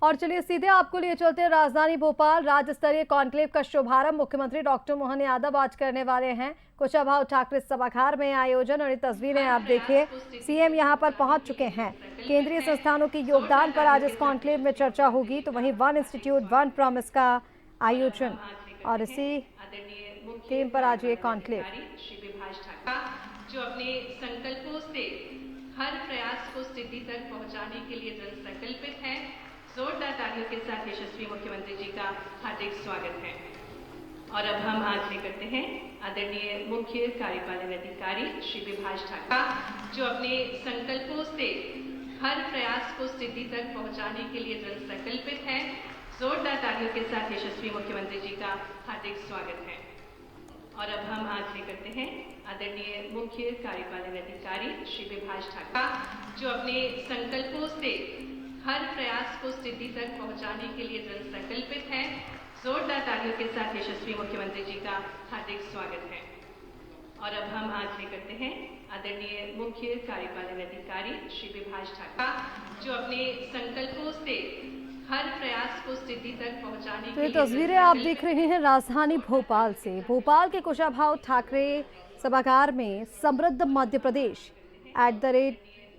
और चलिए सीधे आपको लिए चलते हैं राजधानी भोपाल। राज्य स्तरीय कॉन्क्लेव का शुभारंभ मुख्यमंत्री डॉक्टर मोहन यादव आज करने वाले हैं। कुशाभाऊ ठाकरे सभागार में आयोजन और ये तस्वीरें आप देखिए, सीएम यहां पर पहुंच चुके हैं। केंद्रीय संस्थानों के योगदान पर आज इस कॉन्क्लेव में चर्चा होगी। तो वहीं वन इंस्टीट्यूट वन प्रॉमिस का आयोजन और इसी थीम पर आज ये कॉन्क्लेव। जो अपने संकल्पों से हर प्रयास को सिद्धि तक पहुंचाने के लिए दृढ़ संकल्पित है। जोरदार तालियों के साथ यशस्वी मुख्यमंत्री जी का हार्दिक स्वागत है। और अब हम आग्रह करते हैं आदरणीय मुख्य कार्यपालन अधिकारी श्री विभाष ठाकुर, जो अपने संकल्पों से हर प्रयास को सिद्धि तक पहुंचाने के लिए दृढ़ संकल्पित है। जोरदार तालियों के साथ यशस्वी मुख्यमंत्री जी का हार्दिक स्वागत है। और अब हम आग्रह करते हैं आदरणीय मुख्य कार्यपालन अधिकारी श्री विभाष ठाकुर, जो अपने संकल्पों से हर प्रयास को सिद्धि तक पहुंचाने के लिए दृढ़ संकल्पित है। जोरदार तालियों के साथ यशस्वी मुख्यमंत्री जी का हार्दिक स्वागत है। और अब हम आग्रह करते हैं आदरणीय मुख्य कार्यपालन अधिकारी श्री विभाष ठाकुर, जो अपने संकल्पों से हर प्रयास को सिद्धि तक पहुंचाने के लिए। तो तस्वीरें आप देख रहे हैं राजधानी भोपाल से। भोपाल के कुशाभाऊ ठाकरे सभागार में समृद्ध मध्य प्रदेश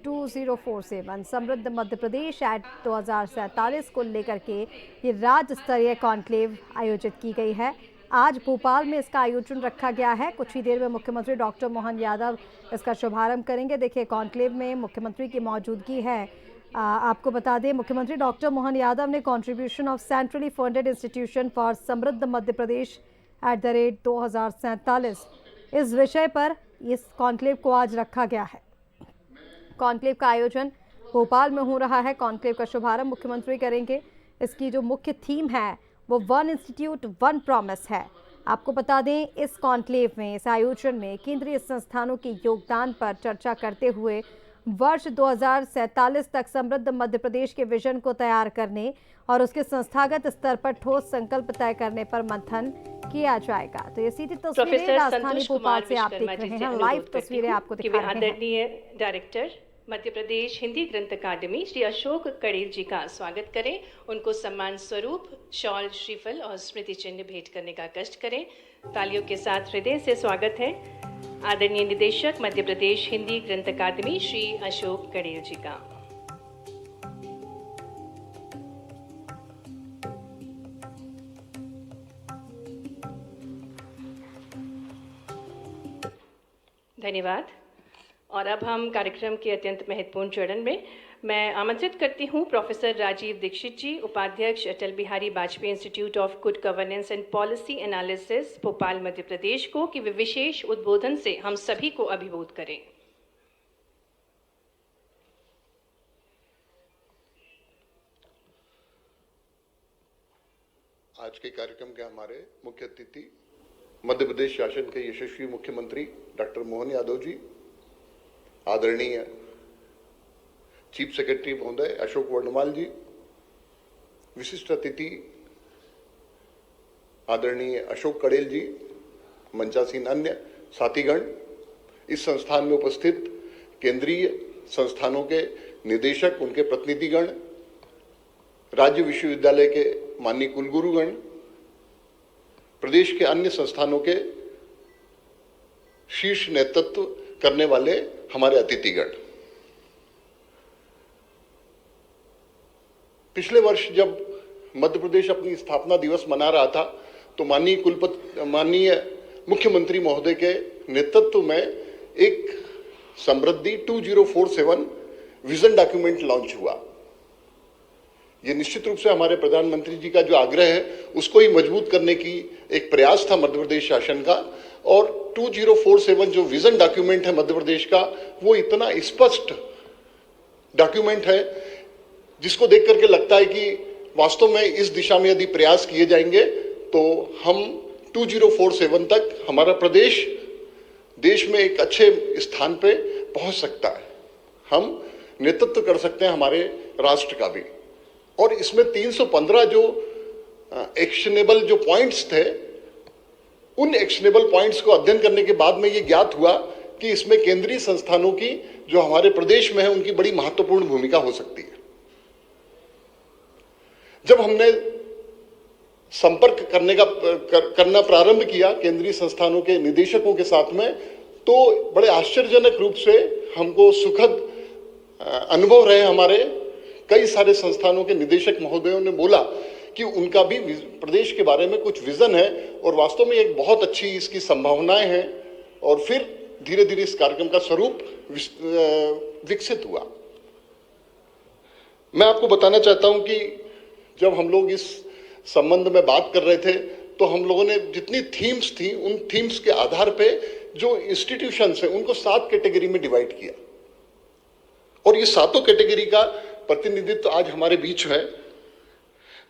@2047 समृद्ध मध्य प्रदेश 2047 को लेकर के ये राज्य स्तरीय कॉन्क्लेव आयोजित की गई है। आज भोपाल में इसका आयोजन रखा गया है। कुछ ही देर में मुख्यमंत्री डॉक्टर मोहन यादव इसका शुभारंभ करेंगे। देखिए, कॉन्क्लेव में मुख्यमंत्री की मौजूदगी है। आपको बता दें, मुख्यमंत्री डॉक्टर मोहन यादव ने contribution of centrally funded institution for समृद्ध मध्य प्रदेश @2047 इस विषय पर इस कॉन्क्लेव को आज रखा गया है। कॉन्क्लेव का आयोजन भोपाल में हो रहा है। कॉन्क्लेव का शुभारंभ मुख्यमंत्री करेंगे। इसकी जो मुख्य थीम है वो वन इंस्टीट्यूट वन प्रॉमिस है। आपको बता दें, इस कॉन्क्लेव में, इस आयोजन में केंद्रीय संस्थानों के योगदान पर चर्चा करते हुए वर्ष 2047 तक समृद्ध मध्य प्रदेश के विजन को तैयार करने और उसके संस्थागत स्तर पर ठोस संकल्प तय करने पर मंथन किया जाएगा। तो ये सीधी तस्वीरें राजधानी भोपाल से आप देख रहे हैं। लाइव तस्वीरें आपको दिखा रहे हैं। आदरणीय डायरेक्टर मध्य प्रदेश हिंदी ग्रंथ अकादमी श्री अशोक कड़ेल जी का स्वागत करें। उनको सम्मान स्वरूप शॉल, श्रीफल और स्मृति चिन्ह भेंट करने का कष्ट करें। तालियों के साथ हृदय से स्वागत है आदरणीय निदेशक मध्य प्रदेश हिंदी ग्रंथ अकादमी श्री अशोक कड़ेल जी का। धन्यवाद। और अब हम कार्यक्रम के अत्यंत महत्वपूर्ण चरण में मैं आमंत्रित करती हूं प्रोफेसर राजीव दीक्षित जी, उपाध्यक्ष Atal Bihari Vajpayee institute of good governance and policy analysis Bhopal Madhya Pradesh को, कि वे विशेष उद्बोधन से हम सभी को अभिभूत करें। आज के कार्यक्रम के हमारे मुख्य अतिथि मध्य प्रदेश शासन के यशस्वी मुख्यमंत्री डॉक्टर मोहन यादव जी, आदरणीय चीफ सेक्रेटरी महोदय अशोक वर्णवाल जी, विशिष्ट अतिथि आदरणीय अशोक कड़ेल जी, मंचासीन अन्य साथीगण, इस संस्थान में उपस्थित केंद्रीय संस्थानों के निदेशक, उनके प्रतिनिधिगण, राज्य विश्वविद्यालय के माननीय कुलगुरुगण, प्रदेश के अन्य संस्थानों के शीर्ष नेतृत्व करने वाले हमारे अतिथिगण। पिछले वर्ष जब मध्य प्रदेश अपनी स्थापना दिवस मना रहा था तो माननीय मुख्यमंत्री महोदय के नेतृत्व में एक समृद्धि 2047 विजन डॉक्यूमेंट लॉन्च हुआ। ये निश्चित रूप से हमारे प्रधानमंत्री जी का जो आग्रह है उसको ही मजबूत करने की एक प्रयास था मध्य प्रदेश शासन का। और 2047 जो विजन डॉक्यूमेंट है मध्य प्रदेश का, वो इतना स्पष्ट डॉक्यूमेंट है जिसको देख करके लगता है कि वास्तव में इस दिशा में यदि प्रयास किए जाएंगे तो हम 2047 तक हमारा प्रदेश देश में एक अच्छे स्थान पे पहुंच सकता है। हम नेतृत्व कर सकते हैं हमारे राष्ट्र का भी। और इसमें 315 जो एक्शनेबल जो पॉइंट्स थे, उन एक्शनेबल पॉइंट्स को अध्ययन करने के बाद में ये ज्ञात हुआ कि इसमें केंद्रीय संस्थानों की जो हमारे प्रदेश में है उनकी बड़ी महत्वपूर्ण भूमिका हो सकती है। जब हमने संपर्क करना प्रारंभ किया केंद्रीय संस्थानों के निदेशकों के साथ में, तो बड़े आश्चर्यजनक रूप से हमको सुखद अनुभव रहे। हमारे कई सारे संस्थानों के निदेशक महोदयों ने बोला कि उनका भी प्रदेश के बारे में कुछ विजन है और वास्तव में एक बहुत अच्छी इसकी संभावनाएं हैं। और फिर धीरे धीरे इस कार्यक्रम का स्वरूप विकसित हुआ। मैं आपको बताना चाहता हूं कि जब हम लोग इस संबंध में बात कर रहे थे तो हम लोगों ने जितनी थीम्स थी उन थीम्स के आधार पे जो इंस्टीट्यूशंस हैं उनको 7 कैटेगरी में डिवाइड किया और ये 7 कैटेगरी का प्रतिनिधित्व आज हमारे बीच है।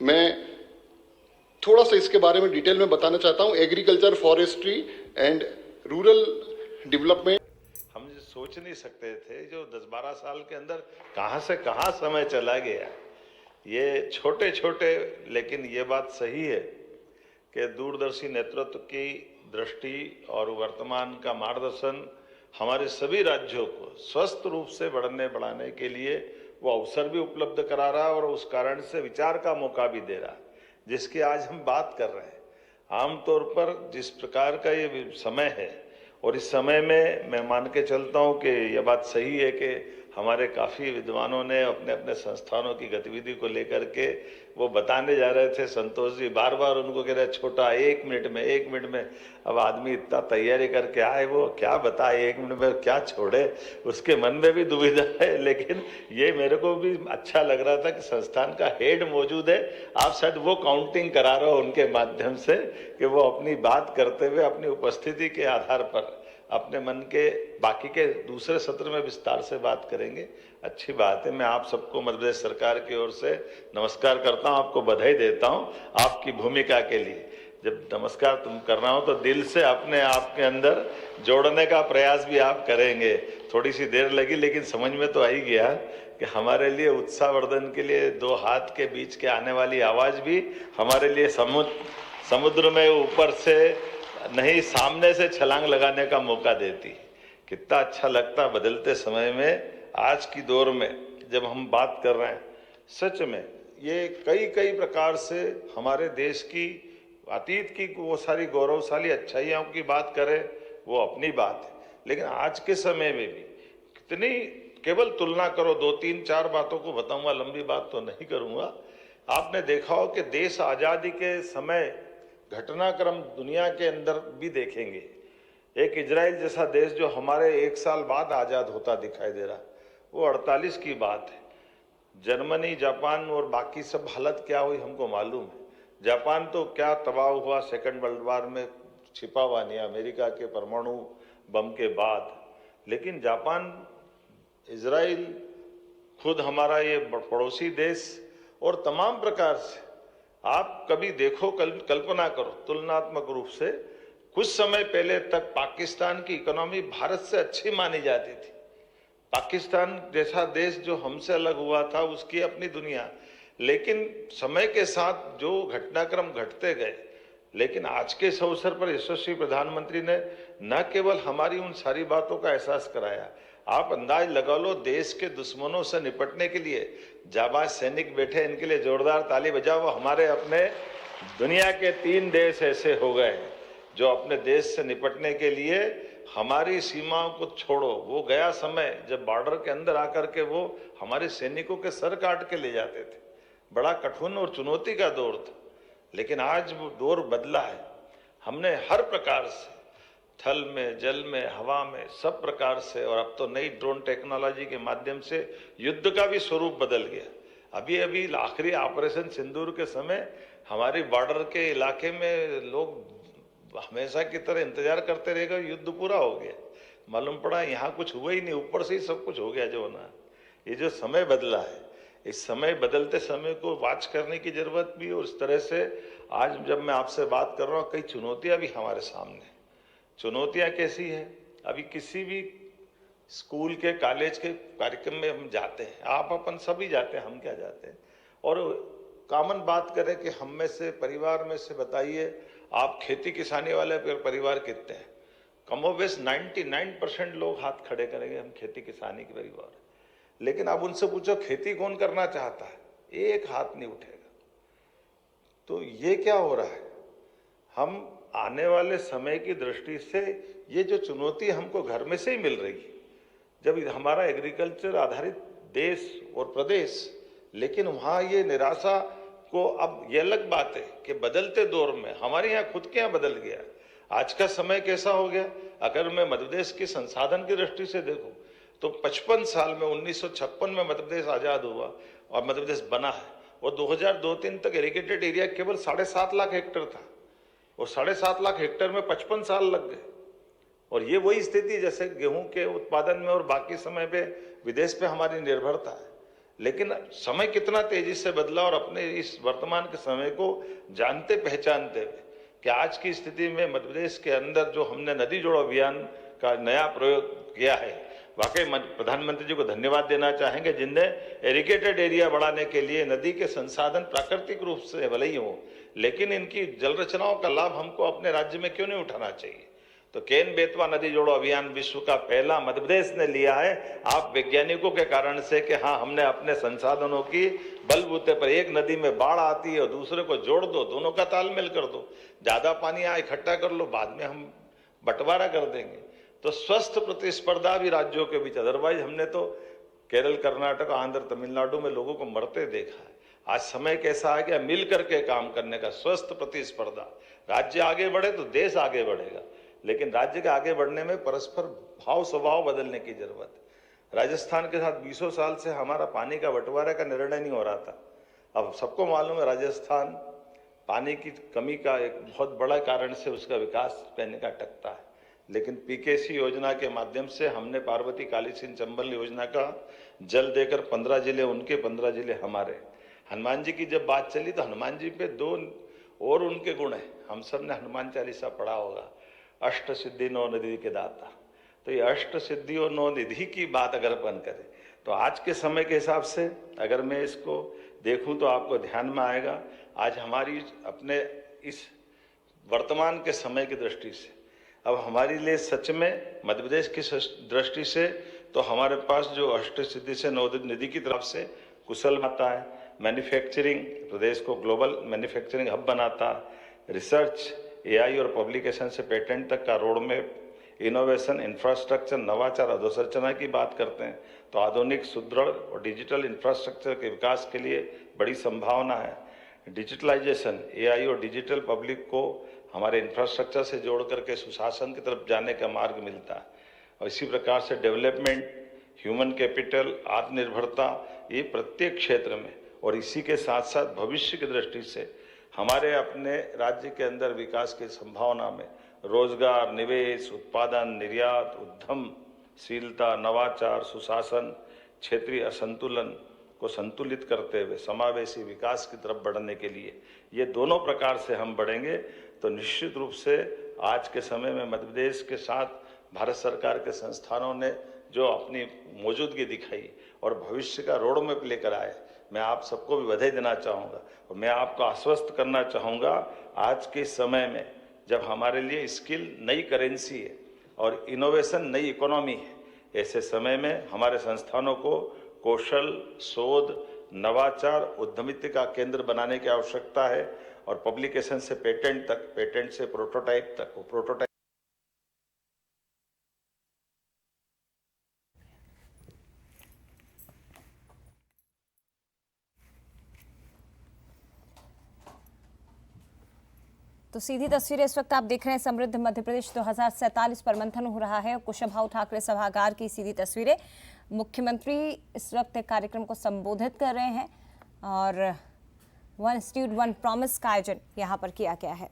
मैं थोड़ा सा इसके बारे में डिटेल में बताना चाहता हूं। Agriculture, forestry and rural development. हम सोच नहीं सकते थे जो 10-12 साल के अंदर कहां से कहां समय चला गया। ये छोटे छोटे, लेकिन ये बात सही है कि दूरदर्शी नेतृत्व की दृष्टि और वर्तमान का मार्गदर्शन हमारे सभी राज्यों को स्वस्थ रूप से बढ़ाने के लिए वो अवसर भी उपलब्ध करा रहा है और उस कारण से विचार का मौका भी दे रहा है, जिसकी आज हम बात कर रहे हैं। आमतौर पर जिस प्रकार का ये समय है और इस समय में मैं मान के चलता हूँ कि यह बात सही है कि हमारे काफ़ी विद्वानों ने अपने अपने संस्थानों की गतिविधि को लेकर के वो बताने जा रहे थे। संतोष जी बार बार उनको कह रहे छोटा 1 मिनट में। अब आदमी इतना तैयारी करके आए, वो क्या बताए 1 मिनट में क्या छोड़े, उसके मन में भी दुविधा है। लेकिन ये मेरे को भी अच्छा लग रहा था कि संस्थान का हेड मौजूद है। आप शायद वो काउंटिंग करा रहे हो उनके माध्यम से कि वो अपनी बात करते हुए अपनी उपस्थिति के आधार पर अपने मन के बाकी के दूसरे सत्र में विस्तार से बात करेंगे। अच्छी बात है। मैं आप सबको मध्य प्रदेश सरकार की ओर से नमस्कार करता हूं, आपको बधाई देता हूं आपकी भूमिका के लिए। जब नमस्कार तुम कर रहा हो तो दिल से अपने आप के अंदर जोड़ने का प्रयास भी आप करेंगे। थोड़ी सी देर लगी लेकिन समझ में तो आ ही गया कि हमारे लिए उत्साहवर्धन के लिए 2 हाथ के बीच के आने वाली आवाज भी हमारे लिए समुद्र में ऊपर से नहीं सामने से छलांग लगाने का मौका देती। कितना अच्छा लगता बदलते समय में, आज की दौर में जब हम बात कर रहे हैं। सच में ये कई प्रकार से हमारे देश की अतीत की वो सारी गौरवशाली अच्छाइयों की बात करें वो अपनी बात है, लेकिन आज के समय में भी कितनी, केवल तुलना करो 2-3-4 बातों को बताऊंगा, लंबी बात तो नहीं करूंगा। आपने देखा हो कि देश आजादी के समय घटनाक्रम दुनिया के अंदर भी देखेंगे। एक इजराइल जैसा देश जो हमारे 1 साल बाद आजाद होता दिखाई दे रहा, वो 48 की बात है। जर्मनी, जापान और बाकी सब हालत क्या हुई हमको मालूम है। जापान तो क्या तबाह हुआ सेकंड वर्ल्ड वॉर में, छिपा हुआ नहीं, अमेरिका के परमाणु बम के बाद। लेकिन जापान, इजराइल, खुद हमारा ये पड़ोसी देश और तमाम प्रकार से आप कभी देखो, कल्पना करो तुलनात्मक रूप से कुछ समय पहले तक पाकिस्तान की इकोनॉमी भारत से अच्छी मानी जाती थी। पाकिस्तान जैसा देश जो हमसे अलग हुआ था उसकी अपनी दुनिया, लेकिन समय के साथ जो घटनाक्रम घटते गए। लेकिन आज के इस अवसर पर यशस्वी प्रधानमंत्री ने न केवल हमारी उन सारी बातों का एहसास कराया, आप अंदाज लगा लो देश के दुश्मनों से निपटने के लिए जाबाज सैनिक बैठे, इनके लिए जोरदार ताली बजाओ। हमारे अपने दुनिया के 3 देश ऐसे हो गए हैं जो अपने देश से निपटने के लिए हमारी सीमाओं को छोड़ो। वो गया समय जब बॉर्डर के अंदर आकर के वो हमारे सैनिकों के सर काट के ले जाते थे। बड़ा कठिन और चुनौती का दौर था, लेकिन आज वो दौर बदला है। हमने हर प्रकार से, थल में, जल में, हवा में, सब प्रकार से, और अब तो नई ड्रोन टेक्नोलॉजी के माध्यम से युद्ध का भी स्वरूप बदल गया। अभी आखिरी ऑपरेशन सिंदूर के समय हमारी बॉर्डर के इलाके में लोग हमेशा की तरह इंतजार करते रहेगा, युद्ध पूरा हो गया। मालूम पड़ा यहाँ कुछ हुआ ही नहीं, ऊपर से ही सब कुछ हो गया जो होना। ये जो समय बदला है, इस समय बदलते समय को वाच करने की जरूरत भी। और इस तरह से आज जब मैं आपसे बात कर रहा हूँ, कई चुनौतियां भी हमारे सामने। चुनौतियां कैसी है? अभी किसी भी स्कूल के, कॉलेज के कार्यक्रम में हम जाते हैं, आप अपन सभी जाते हैं, हम क्या जाते हैं, और कॉमन बात करें कि हम में से, परिवार में से बताइए आप खेती किसानी वाले परिवार कितने हैं? कमोबेश 99% लोग हाथ खड़े करेंगे, हम खेती किसानी के परिवार। लेकिन अब उनसे पूछो खेती कौन करना चाहता है, एक हाथ नहीं उठेगा। तो ये क्या हो रहा है? हम आने वाले समय की दृष्टि से ये जो चुनौती हमको घर में से ही मिल रही है, जब हमारा एग्रीकल्चर आधारित देश और प्रदेश, लेकिन वहाँ ये निराशा को, अब ये अलग बात है कि बदलते दौर में हमारे यहाँ खुद के यहाँ बदल गया। आज का समय कैसा हो गया? अगर मैं मध्य प्रदेश के संसाधन की दृष्टि से देखूं तो 55 साल में 1956 में मध्य प्रदेश आजाद हुआ और मध्य प्रदेश बना है, और 2002-03 तक इरिगेटेड एरिया केवल 7.5 लाख हेक्टेयर था, और 7.5 लाख हेक्टेयर में 55 साल लग गए। और ये वही स्थिति जैसे गेहूं के उत्पादन में और बाकी समय पे विदेश पे हमारी निर्भरता है। लेकिन समय कितना तेजी से बदला, और अपने इस वर्तमान के समय को जानते पहचानते हुए कि आज की स्थिति में मध्य प्रदेश के अंदर जो हमने नदी जोड़ो अभियान का नया प्रयोग किया है, वाकई प्रधानमंत्री जी को धन्यवाद देना चाहेंगे, जिनने इरिगेटेड एरिया बढ़ाने के लिए नदी के संसाधन प्राकृतिक रूप से भले ही हो, लेकिन इनकी जल रचनाओं का लाभ हमको अपने राज्य में क्यों नहीं उठाना चाहिए। तो केन बेतवा नदी जोड़ो अभियान विश्व का पहला मध्य प्रदेश ने लिया है, आप वैज्ञानिकों के कारण से कि हाँ, हमने अपने संसाधनों की बलबूते पर, एक नदी में बाढ़ आती है और दूसरे को जोड़ दो, दोनों का तालमेल कर दो, ज्यादा पानी यहाँ इकट्ठा कर लो, बाद में हम बंटवारा कर देंगे। तो स्वस्थ प्रतिस्पर्धा भी राज्यों के बीच, अदरवाइज हमने तो केरल, कर्नाटक, आंध्र, तमिलनाडु में लोगों को मरते देखा है। आज समय कैसा आ गया, मिल करके काम करने का, स्वस्थ प्रतिस्पर्धा। राज्य आगे बढ़े तो देश आगे बढ़ेगा, लेकिन राज्य के आगे बढ़ने में परस्पर भाव स्वभाव बदलने की जरूरत है। राजस्थान के साथ 20 साल से हमारा पानी का बंटवारे का निर्णय नहीं हो रहा था। अब सबको मालूम है राजस्थान पानी की कमी का एक बहुत बड़ा कारण से उसका विकास पहले का अटकता है, लेकिन पीकेसी योजना के माध्यम से हमने पार्वती, काली सिंध, चंबल योजना का जल देकर 15 जिले उनके, 15 जिले हमारे। हनुमान जी की जब बात चली तो हनुमान जी पे 2 और उनके गुण है, हम सब ने हनुमान चालीसा पढ़ा होगा, अष्ट सिद्धि 9 निधि के दाता। तो ये अष्ट सिद्धि और 9 निधि की बात अगर अपन करें तो आज के समय के हिसाब से अगर मैं इसको देखूं तो आपको ध्यान में आएगा, आज हमारी अपने इस वर्तमान के समय की दृष्टि से अब हमारे लिए सच में मध्य प्रदेश की दृष्टि से तो हमारे पास जो अष्ट सिद्धि से 9 निधि की तरफ से कुशल बनाता है, मैन्युफैक्चरिंग, प्रदेश को ग्लोबल मैन्युफैक्चरिंग हब बनाता, रिसर्च, एआई और पब्लिकेशन से पेटेंट तक का रोड मैप, इनोवेशन, इंफ्रास्ट्रक्चर, नवाचार, अधोसंरचना की बात करते हैं तो आधुनिक, सुदृढ़ और डिजिटल इंफ्रास्ट्रक्चर के विकास के लिए बड़ी संभावना है। डिजिटलाइजेशन, एआई और डिजिटल पब्लिक को हमारे इंफ्रास्ट्रक्चर से जोड़ करके सुशासन की तरफ जाने का मार्ग मिलता है। और इसी प्रकार से डेवलपमेंट, ह्यूमन कैपिटल, आत्मनिर्भरता, ये प्रत्येक क्षेत्र में, और इसी के साथ साथ भविष्य की दृष्टि से हमारे अपने राज्य के अंदर विकास की संभावना में रोजगार, निवेश, उत्पादन, निर्यात, उद्यमशीलता, नवाचार, सुशासन, क्षेत्रीय असंतुलन को संतुलित करते हुए समावेशी विकास की तरफ बढ़ने के लिए ये दोनों प्रकार से हम बढ़ेंगे तो निश्चित रूप से आज के समय में मध्य प्रदेश के साथ भारत सरकार के संस्थानों ने जो अपनी मौजूदगी दिखाई और भविष्य का रोड मैप लेकर आए, मैं आप सबको भी बधाई देना चाहूँगा। और मैं आपको आश्वस्त करना चाहूँगा, आज के समय में जब हमारे लिए स्किल नई करेंसी है और इनोवेशन नई इकोनॉमी है, ऐसे समय में हमारे संस्थानों को कौशल, शोध, नवाचार, उद्यमिता का केंद्र बनाने की आवश्यकता है। और पब्लिकेशन से पेटेंट तक, पेटेंट से प्रोटोटाइप तक, प्रोटोटाइप तो सीधी तस्वीरें इस वक्त आप देख रहे हैं समृद्ध मध्य प्रदेश 2047 पर मंथन हो रहा है। कुशाभाऊ ठाकरे सभागार की सीधी तस्वीरें। मुख्यमंत्री इस वक्त कार्यक्रम को संबोधित कर रहे हैं और 1 इंस्टीट्यूट 1 प्रॉमिस का आयोजन यहाँ पर किया गया है।